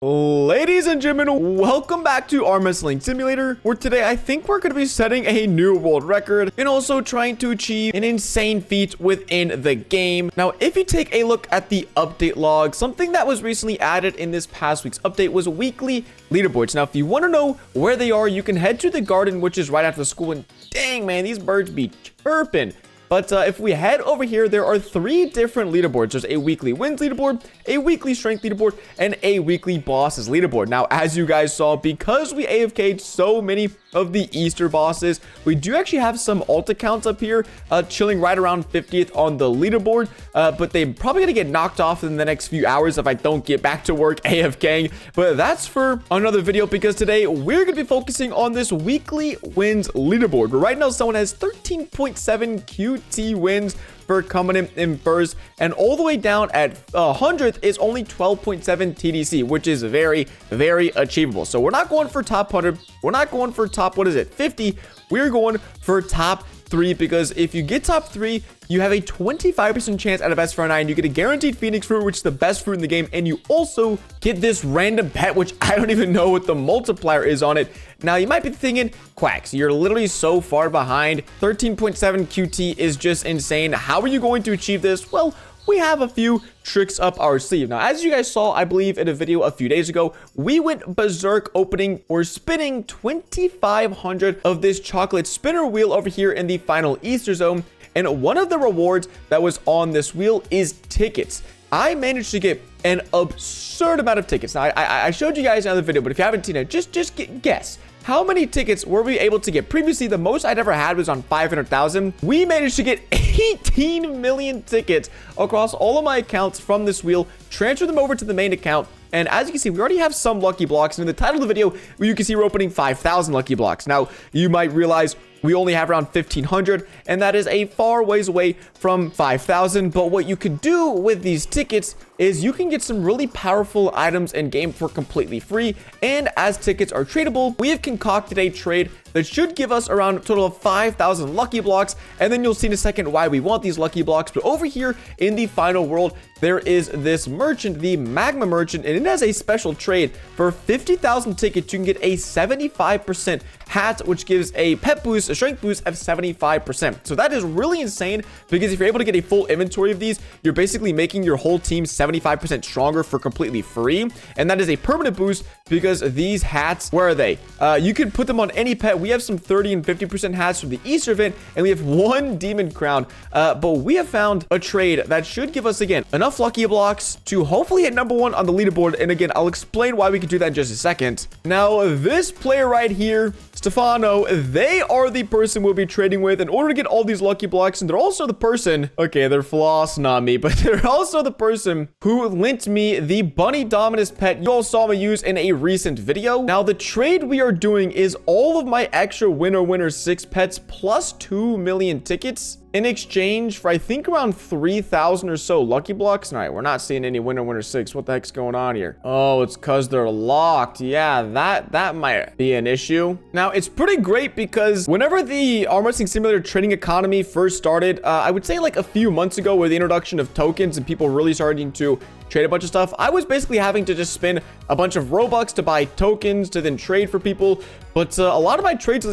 Ladies and gentlemen, welcome back to our Wrestling Simulator, where today I think we're going to be setting a new world record and also trying to achieve an insane feat within the game. Now, if you take a look at the update log, something that was recently added in this past week's update was weekly leaderboards. Now, if you want to know where they are, you can head to the garden, which is right after the school, and dang, man, these birds be chirping. But if we head over here, there are 3 different leaderboards. There's a weekly wins leaderboard, a weekly strength leaderboard, and a weekly bosses leaderboard. Now, as you guys saw, because we AFK'd so many of the Easter bosses, we do actually have some alt accounts up here chilling right around 50th on the leaderboard, but they're probably gonna get knocked off in the next few hours if I don't get back to work AFKing. But that's for another video, because today we're gonna be focusing on this weekly wins leaderboard. Right now, someone has 13.7 QT wins for coming in first, and all the way down at 100th is only 12.7 TDC, which is very, very achievable. So we're not going for top 100. We're not going for top, 50. We're going for top 3, because if you get top 3, you have a 25% chance at a best for 9. You get a guaranteed Phoenix fruit, which is the best fruit in the game, and you also get this random pet, which I don't even know what the multiplier is on it. Now, you might be thinking, Quacks, you're literally so far behind. 13.7 QT is just insane. How are you going to achieve this? Well, we have a few tricks up our sleeve. Now, as you guys saw, I believe in a video a few days ago, we went berserk opening or spinning 2,500 of this chocolate spinner wheel over here in the final Easter zone. And one of the rewards that was on this wheel is tickets. I managed to get an absurd amount of tickets. Now, I showed you guys in another video, but if you haven't seen it, just guess. How many tickets were we able to get? Previously, the most I'd ever had was on 500,000. We managed to get 18 million tickets across all of my accounts from this wheel, transfer them over to the main account. And as you can see, we already have some lucky blocks. And in the title of the video, you can see we're opening 5,000 lucky blocks. Now, you might realize we only have around 1,500, and that is a far ways away from 5,000. But what you can do with these tickets is you can get some really powerful items in game for completely free. And as tickets are tradable, we have concocted a trade that should give us around a total of 5,000 lucky blocks. And then you'll see in a second why we want these lucky blocks. But over here in the final world, there is this merchant, the Magma Merchant, and it has a special trade. For 50,000 tickets, you can get a 75% hat, which gives a pet boost, a strength boost of 75%. So that is really insane, because if you're able to get a full inventory of these, you're basically making your whole team 75% stronger for completely free. And that is a permanent boost, because these hats, where are they? You can put them on any pet. We have some 30 and 50% hats from the Easter event, and we have 1 demon crown. But we have found a trade that should give us, again, enough lucky blocks to hopefully hit number 1 on the leaderboard. And again, I'll explain why we can do that in just a second. Now, this player right here, Stefano, they are the person we'll be trading with in order to get all these lucky blocks. And they're also the person, okay, they're flossing on me, but they're also the person who lent me the Bunny Dominus pet you all saw me use in a recent video. Now, the trade we are doing is all of my extra winner 6 pets plus 2 million tickets in exchange for, I think, around 3,000 or so lucky blocks. All right, we're not seeing any winner 6. What the heck's going on here? Oh, it's because they're locked. Yeah, that might be an issue. Now, it's pretty great, because whenever the Arm Wrestling Simulator trading economy first started, I would say like a few months ago, with the introduction of tokens and people really starting to trade a bunch of stuff, I was basically having to just spend a bunch of Robux to buy tokens to then trade for people. But a lot of my trades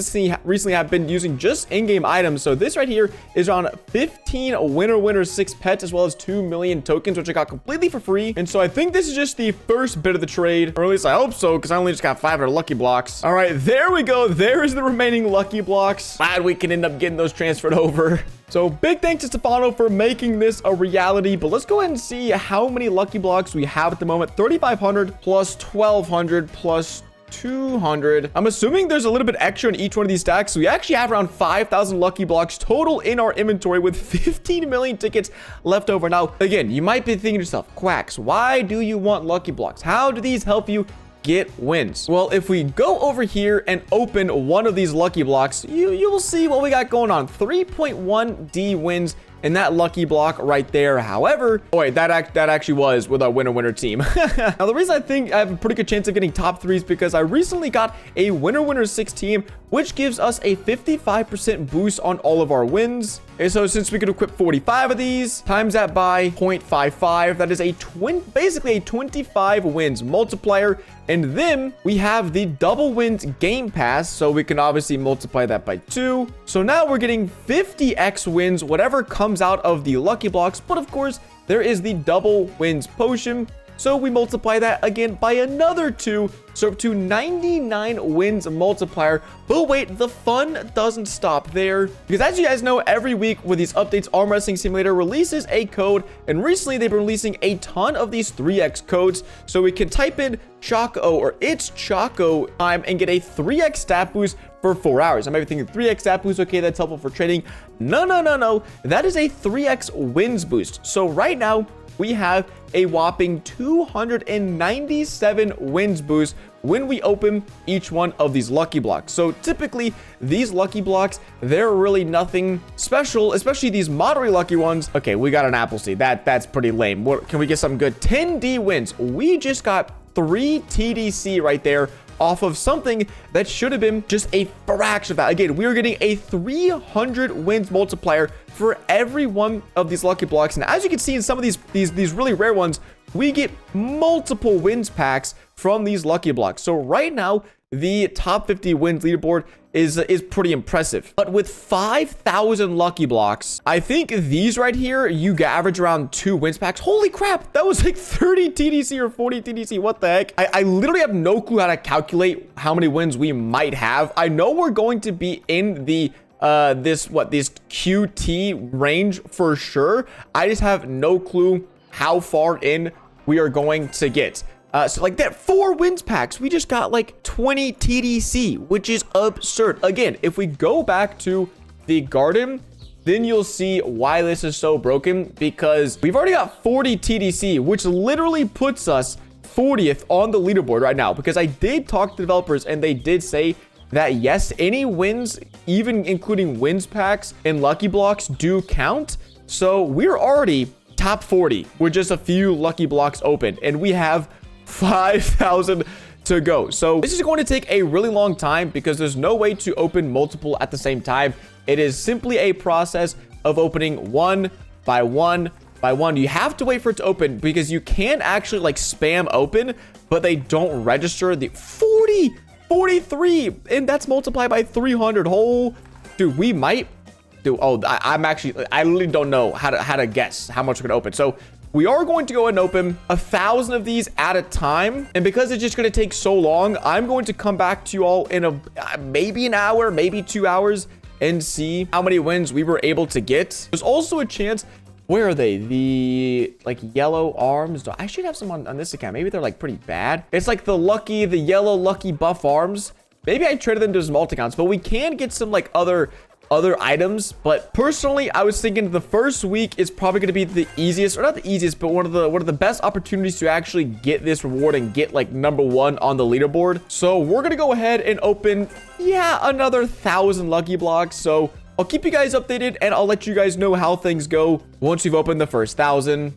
recently have been using just in-game items. So this right here is around 15 winner 6 pets, as well as 2 million tokens, which I got completely for free. And so I think this is just the first bit of the trade, or at least I hope so, because I only just got 500 lucky blocks. All right, there we go. There is the remaining lucky blocks. Glad we can end up getting those transferred over. So big thanks to Stefano for making this a reality. But let's go ahead and see how many lucky blocks we have at the moment. 3,500 plus 1,200 plus 200. I'm assuming there's a little bit extra in each one of these stacks. So we actually have around 5,000 lucky blocks total in our inventory, with 15 million tickets left over. Now, again, you might be thinking to yourself, Quacks, why do you want lucky blocks? How do these help you get wins? Well, if we go over here and open one of these lucky blocks, you will see what we got going on. 3.1 D wins in that lucky block right there. However, oh wait, that actually was with our winner team. Now, the reason I think I have a pretty good chance of getting top 3 is because I recently got a winner 6 team which gives us a 55% boost on all of our wins. And so since we could equip 45 of these, times that by 0.55, that is basically a 25 wins multiplier. And then we have the double wins game pass, so we can obviously multiply that by 2. So now we're getting 50x wins, whatever comes out of the lucky blocks. But of course, there is the double wins potion. So we multiply that again by another 2, so up to 99 wins multiplier. But wait, the fun doesn't stop there, because as you guys know, every week with these updates, Arm Wrestling Simulator releases a code, and recently they've been releasing a ton of these 3x codes, so we can type in Choco or it's Choco time and get a 3x stat boost for 4 hours. I might be thinking 3x stat boost, okay, that's helpful for trading. No. That is a 3x wins boost. So right now, we have a whopping 297 wins boost when we open each one of these lucky blocks. So typically these lucky blocks, they're really nothing special, especially these moderately lucky ones. Okay, we got an apple seed. That's pretty lame. Can we get something good? 10D wins. We just got 3 TDC right there off of something that should have been just a fraction of that. Again, we are getting a 300 wins multiplier for every one of these lucky blocks. And as you can see in some of these really rare ones, we get multiple wins packs from these lucky blocks. So right now, the top 50 wins leaderboard is pretty impressive. But with 5,000 lucky blocks, I think these right here, you average around 2 wins packs. Holy crap, that was like 30 TDC or 40 TDC. What the heck? I literally have no clue how to calculate how many wins we might have. I know we're going to be in the this QT range for sure. I just have no clue how far in we are going to get. So like that 4 wins packs, we just got like 20 TDC, which is absurd. Again, if we go back to the garden, then you'll see why this is so broken, because we've already got 40 TDC, which literally puts us 40th on the leaderboard right now. Because I did talk to developers and they did say that yes, any wins, even including wins packs and lucky blocks, do count. So we're already top 40 with just a few lucky blocks open, and we have 5,000 to go. So this is going to take a really long time because there's no way to open multiple at the same time. It is simply a process of opening one by one by one. You have to wait for it to open because you can actually like spam open, but they don't register. The 43, and that's multiplied by 300. Oh, dude, we might do. Oh, I literally don't know how to guess how much we're gonna open. So we are going to go and open 1,000 of these at a time. And because it's just going to take so long, I'm going to come back to you all in maybe an hour, maybe 2 hours, and see how many wins we were able to get. There's also a chance. Where are they? The like yellow arms. I should have some on this account. Maybe they're like pretty bad. It's like the yellow lucky buff arms. Maybe I traded them to some alt accounts, but we can get some like other items. But personally, I was thinking the first week is probably going to be the easiest, or not the easiest, but one of the best opportunities to actually get this reward and get like number 1 on the leaderboard. So we're going to go ahead and open, another 1,000 lucky blocks. So I'll keep you guys updated and I'll let you guys know how things go once we've opened the first 1,000.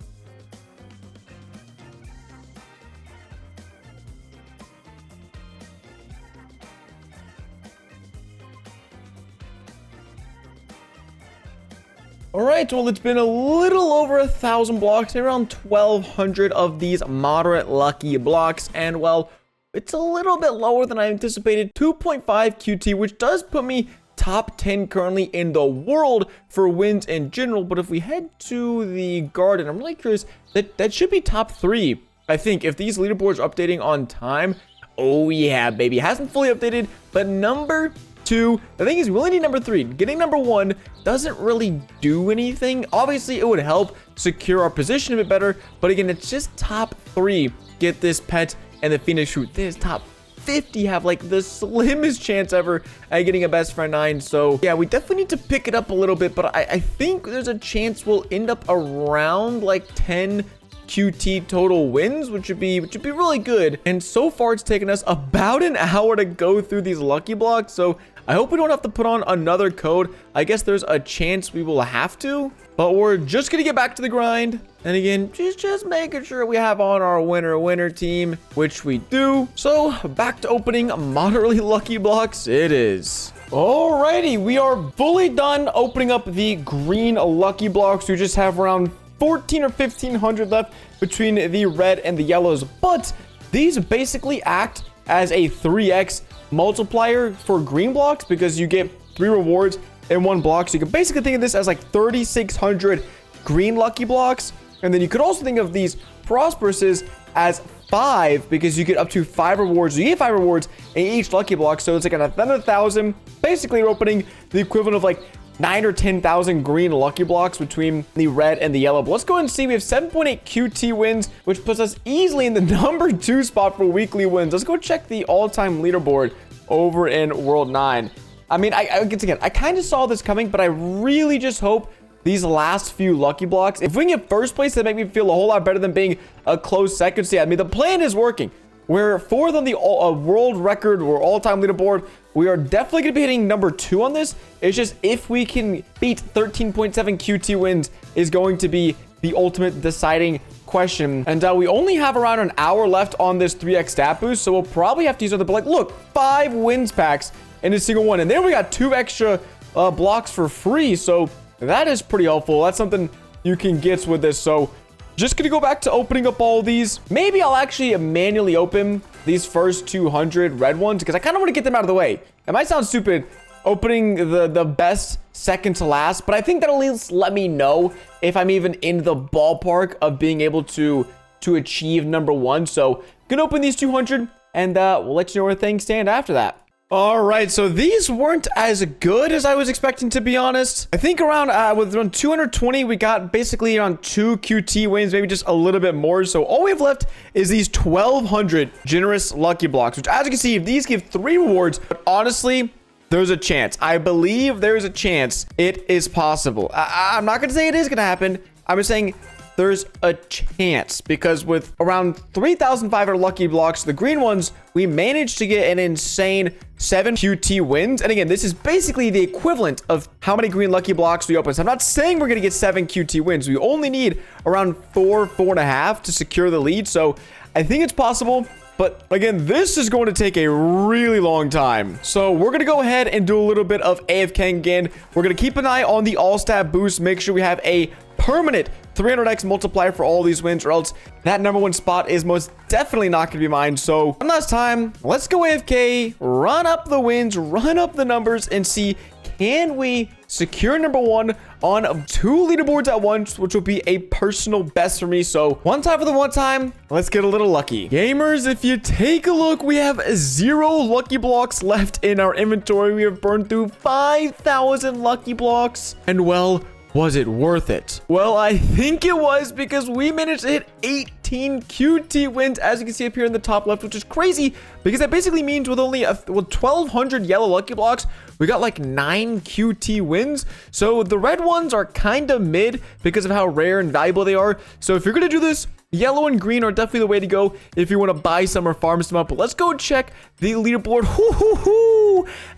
All right, well, it's been a little over 1,000 blocks, around 1,200 of these moderate lucky blocks. And well, it's a little bit lower than I anticipated, 2.5 QT, which does put me top 10 currently in the world for wins in general. But if we head to the garden, I'm really curious, that should be top 3, I think, if these leaderboards are updating on time. Oh yeah, baby, it hasn't fully updated, but number 2, the thing is, we only need number 3. Getting number 1 doesn't really do anything. Obviously, it would help secure our position a bit better, but again, it's just top 3. Get this pet and the Phoenix Fruit. This top 50 have like the slimmest chance ever at getting a best friend 9. So yeah, we definitely need to pick it up a little bit, but I think there's a chance we'll end up around like 10 QT total wins, which would be really good. And so far, it's taken us about an hour to go through these lucky blocks. So I hope we don't have to put on another code. I guess there's a chance we will have to, But we're just gonna get back to the grind. And again, just making sure we have on our winner team, which we do. So back to opening moderately lucky blocks it is. Alrighty, we are fully done opening up the green lucky blocks. We just have around 14 or 1500 left between the red and the yellows. But these basically act as a 3x multiplier for green blocks because you get 3 rewards in 1 block. So you can basically think of this as like 3600 green lucky blocks. And then you could also think of these prosperouses as 5 because you get up to 5 rewards. You get 5 rewards in each lucky block. So it's like another 1,000. Basically, you're opening the equivalent of like 9 or 10,000 green lucky blocks between the red and the yellow. But let's go and see. We have 7.8 QT wins, which puts us easily in the number 2 spot for weekly wins. Let's go check the all-time leaderboard over in World 9. I mean, I kind of saw this coming, but I really just hope these last few lucky blocks, if we can get first place, that make me feel a whole lot better than being a close second. So yeah, I mean, the plan is working. We're 4th on the world record or all-time leaderboard. We are definitely going to be hitting number 2 on this. It's just if we can beat 13.7 QT wins is going to be the ultimate deciding question. And we only have around an hour left on this 3x stat boost. So we'll probably have to use other, but like, look, 5 wins packs in a single one. And then we got 2 extra blocks for free. So that is pretty helpful. That's something you can get with this. So just gonna go back to opening up all these. Maybe I'll actually manually open these first 200 red ones because I kind of want to get them out of the way. It might sound stupid opening the best second to last, but I think that'll at least let me know if I'm even in the ballpark of being able to achieve number 1. So gonna open these 200 and we'll let you know where things stand after that. All right, so these weren't as good as I was expecting, to be honest. I think around with around 220, we got basically around 2 QT wins, maybe just a little bit more. So all we have left is these 1200 generous lucky blocks, which, as you can see, these give 3 rewards. But honestly, there's a chance. I believe there's a chance it is possible. I'm not gonna say it is gonna happen. I'm just saying there's a chance because with around 3,500 lucky blocks, the green ones, we managed to get an insane 7 QT wins. And again, this is basically the equivalent of how many green lucky blocks we open. So I'm not saying we're going to get 7 QT wins. We only need around 4.5 to secure the lead. So I think it's possible. But again, this is going to take a really long time. So we're going to go ahead and do a little bit of AFK again. We're going to keep an eye on the all-stat boost. Make sure we have a permanent 300x multiplier for all these wins, or else that number 1 spot is most definitely not going to be mine. So one last time, let's go AFK, run up the wins, run up the numbers, and see, can we secure number 1 on 2 leaderboards at once, which will be a personal best for me. So one time for the one time, let's get a little lucky. Gamers, if you take a look, we have 0 lucky blocks left in our inventory. We have burned through 5,000 lucky blocks, and well, was it worth it? Well, I think it was because we managed to hit 18 QT wins, as you can see up here in the top left, which is crazy because that basically means with only 1,200 yellow lucky blocks, we got like 9 QT wins. So the red ones are kind of mid because of how rare and valuable they are. So if you're going to do this, yellow and green are definitely the way to go if you want to buy some or farm some up. But let's go check the leaderboard.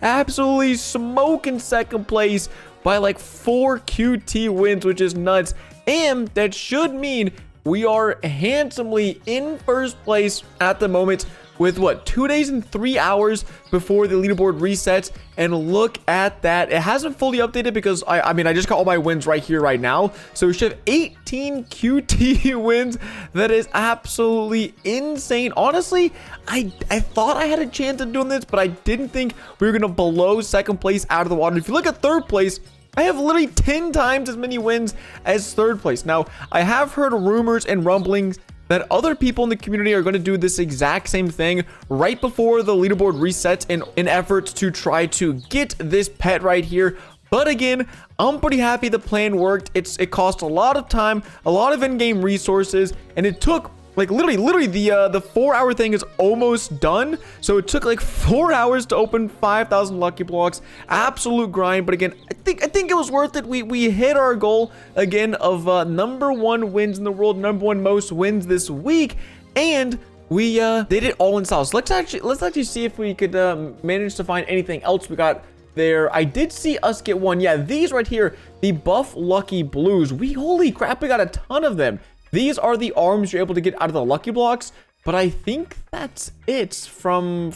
Absolutely smoking second place by like 4 QT wins, which is nuts. And that should mean we are handsomely in first place at the moment with what, 2 days and 3 hours before the leaderboard resets. And look at that. It hasn't fully updated because I mean, I just got all my wins right here, right now. So we should have 18 QT wins. That is absolutely insane. Honestly, I thought I had a chance of doing this, but I didn't think we were going to blow second place out of the water. If you look at third place, I have literally 10 times as many wins as third place. Now, I have heard rumors and rumblings that other people in the community are going to do this exact same thing right before the leaderboard resets in efforts to try to get this pet right here. But again, I'm pretty happy the plan worked. It cost a lot of time, a lot of in-game resources, and it took like literally the 4-hour thing is almost done. So it took like 4 hours to open 5,000 lucky blocks. Absolute grind. But again, I think it was worth it. We hit our goal again of number 1 wins in the world, number 1 most wins this week, and we did it all in style. So let's actually see if we could manage to find anything else. We got there. I did see us get one. Yeah, these right here, the buff lucky blues. Holy crap, we got a ton of them. These are the arms you're able to get out of the lucky blocks, but I think that's it from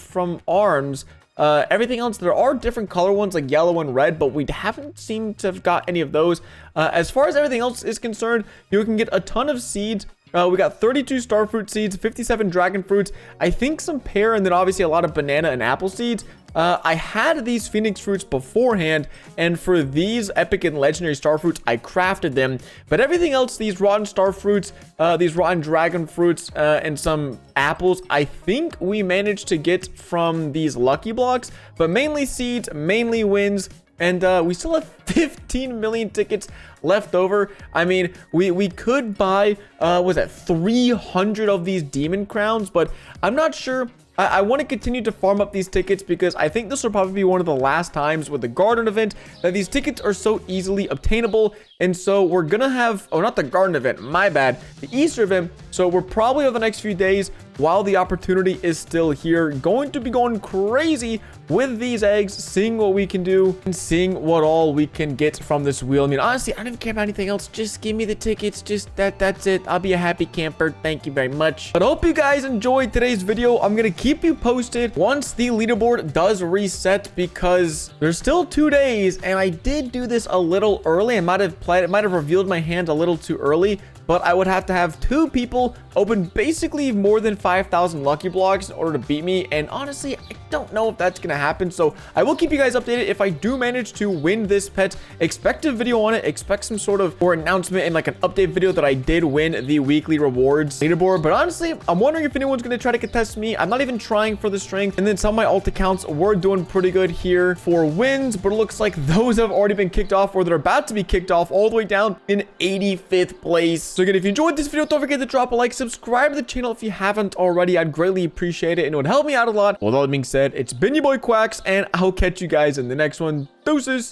arms. Everything else, there are different color ones like yellow and red, but we haven't seemed to have got any of those. As far as everything else is concerned, you can get a ton of seeds. We got 32 starfruit seeds, 57 dragon fruits, I think some pear, and then obviously a lot of banana and apple seeds. I had these phoenix fruits beforehand, and for these epic and legendary star fruits, I crafted them. But everything else, these rotten star fruits, these rotten dragon fruits, and some apples, I think we managed to get from these lucky blocks. But mainly seeds, mainly wins. And we still have 15 million tickets left over. I mean, we could buy, was that 300 of these demon crowns, but I'm not sure. I want to continue to farm up these tickets because I think this will probably be one of the last times with the garden event that these tickets are so easily obtainable. And so we're going to have, oh, not the garden event, my bad, the Easter event. So we're probably over the next few days, while the opportunity is still here, going to be going crazy with these eggs, seeing what we can do and seeing what all we can get from this wheel. I mean, honestly, I don't even care about anything else. Just give me the tickets. Just that's it. I'll be a happy camper. Thank you very much. But I hope you guys enjoyed today's video. I'm going to keep you posted once the leaderboard does reset because there's still 2 days and I did do this a little early. I might have revealed my hand a little too early, but I would have to have 2 people open basically more than 5,000 lucky blocks in order to beat me. And honestly, I don't know if that's going to happen. So I will keep you guys updated if I do manage to win this pet. Expect a video on it. Expect some sort of announcement and like an update video that I did win the weekly rewards leaderboard. But honestly, I'm wondering if anyone's going to try to contest me. I'm not even trying for the strength. And then some of my alt accounts were doing pretty good here for wins, but it looks like those have already been kicked off or they're about to be kicked off all the way down in 85th place. So again, if you enjoyed this video, don't forget to drop a like, subscribe to the channel if you haven't already. I'd greatly appreciate it and it would help me out a lot. With all that being said, it's been your boy Quacks, and I'll catch you guys in the next one. Deuces.